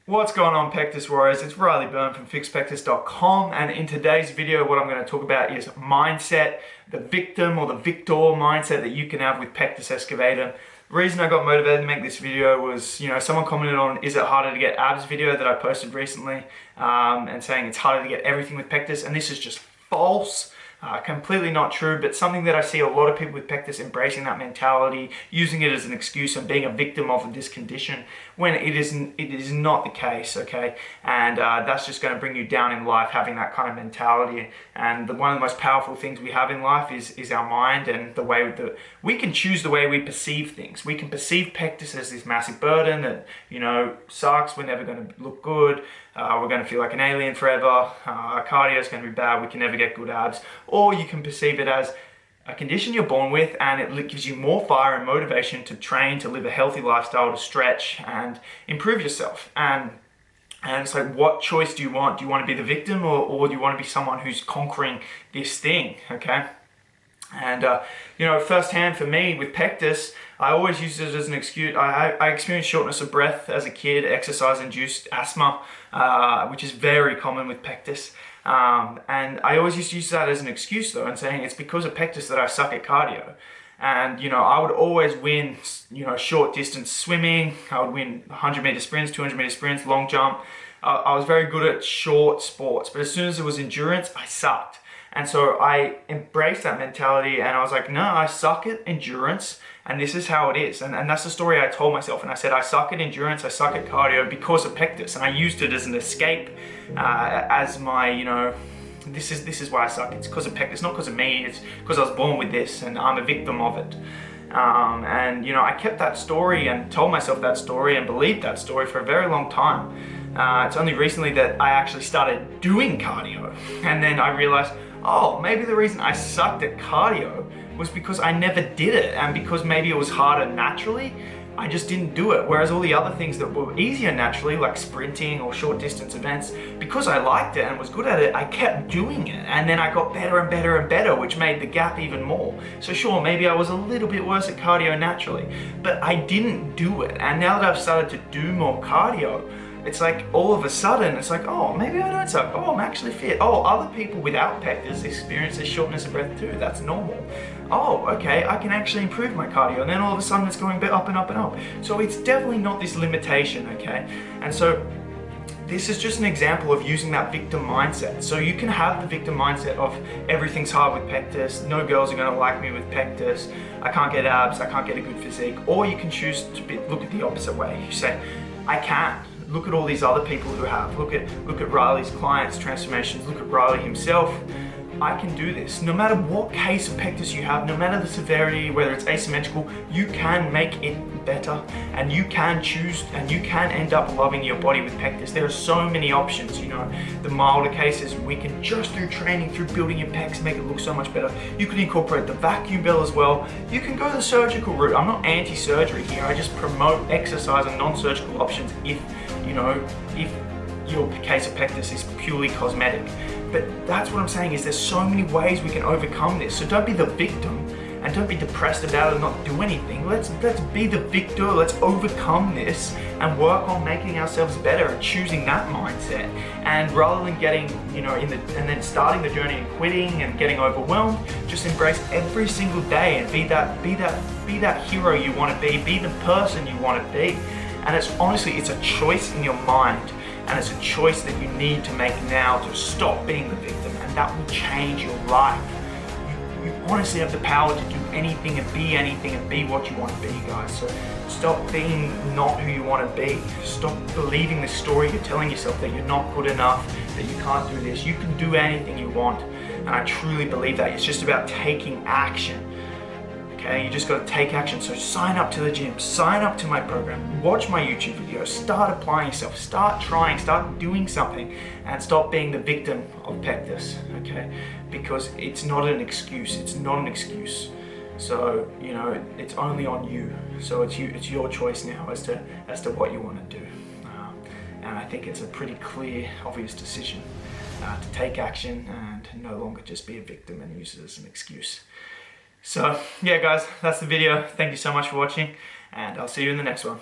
What's going on, Pectus Warriors? It's Byrne from FixPectus.com, and in today's video what I'm going to talk about is mindset, the victim or the victor mindset that you can have with Pectus Excavatum. The reason I got motivated to make this video was, someone commented on "Is it harder to get abs?" video that I posted recently, and saying it's harder to get everything with Pectus, and this is just false. Completely not true, but something that I see a lot of people with Pectus embracing that mentality, using it as an excuse and being a victim of this condition, when it is not the case, okay? And that's just going to bring you down in life, having that kind of mentality. And one of the most powerful things we have in life is our mind, and the way that we can choose the way we perceive things. We can perceive Pectus as this massive burden that, sucks, we're never going to look good, we're going to feel like an alien forever, our cardio is going to be bad, we can never get good abs. Or you can perceive it as a condition you're born with, and it gives you more fire and motivation to train, to live a healthy lifestyle, to stretch and improve yourself. And it's like, what choice do you want? Do you want to be the victim, or do you want to be someone who's conquering this thing, okay? And, firsthand for me with Pectus, I always used it as an excuse. I experienced shortness of breath as a kid, exercise-induced asthma, which is very common with Pectus. And I always used to use that as an excuse though, and saying it's because of Pectus that I suck at cardio. And, I would always win, short distance swimming. I would win 100-meter sprints, 200-meter sprints, long jump. I was very good at short sports, but as soon as it was endurance, I sucked. And so I embraced that mentality, and I was like, no, I suck at endurance, and this is how it is. And that's the story I told myself. And I said, I suck at endurance, I suck at cardio because of Pectus. And I used it as an escape, as my, this is why I suck. It's because of Pectus, not because of me. It's because I was born with this, and I'm a victim of it. I kept that story and told myself that story and believed that story for a very long time. It's only recently that I actually started doing cardio. And then I realized, oh, maybe the reason I sucked at cardio was because I never did it, and because maybe it was harder naturally, I just didn't do it. Whereas all the other things that were easier naturally, like sprinting or short distance events, because I liked it and was good at it, I kept doing it. And then I got better and better and better, which made the gap even more. So sure, maybe I was a little bit worse at cardio naturally, but I didn't do it. And now that I've started to do more cardio, it's like all of a sudden, it's like, oh, maybe I don't suck. Oh, I'm actually fit. Oh, other people without Pectus experience this shortness of breath too. That's normal. Oh, okay, I can actually improve my cardio. And then all of a sudden it's going up and up and up. So it's definitely not this limitation, okay? And so this is just an example of using that victim mindset. So you can have the victim mindset of everything's hard with Pectus, no girls are gonna like me with Pectus, I can't get abs, I can't get a good physique. Or you can choose to look at the opposite way. You say, I can. Look at all these other people who have. Look at Riley's clients' transformations. Look at Riley himself. I can do this. No matter what case of Pectus you have, no matter the severity, whether it's asymmetrical, you can make it better, and you can choose, and you can end up loving your body with Pectus. There are so many options, The milder cases, we can just through training, through building your pecs, make it look so much better. You can incorporate the vacuum bell as well. You can go the surgical route. I'm not anti-surgery here. I just promote exercise and non-surgical options if your case of Pectus is purely cosmetic. But that's what I'm saying, is there's so many ways we can overcome this. So don't be the victim and don't be depressed about it and not do anything. Let's be the victor. Let's overcome this and work on making ourselves better and choosing that mindset. And rather than getting, and then starting the journey and quitting and getting overwhelmed, just embrace every single day and be that hero you want to be the person you want to be. And it's a choice in your mind. And it's a choice that you need to make now to stop being the victim, and that will change your life. You honestly have the power to do anything and be what you want to be, guys. So stop being not who you want to be. Stop believing the story you're telling yourself that you're not good enough, that you can't do this. You can do anything you want, and I truly believe that. It's just about taking action. Okay, you just got to take action. So sign up to the gym, sign up to my program, watch my YouTube videos, start applying yourself, start trying, start doing something, and stop being the victim of Pectus, okay? Because it's not an excuse, it's not an excuse. So, it's only on you. So it's your choice now as to what you want to do. And I think it's a pretty clear, obvious decision to take action and no longer just be a victim and use it as an excuse. So yeah, guys, that's the video. Thank you so much for watching, and I'll see you in the next one.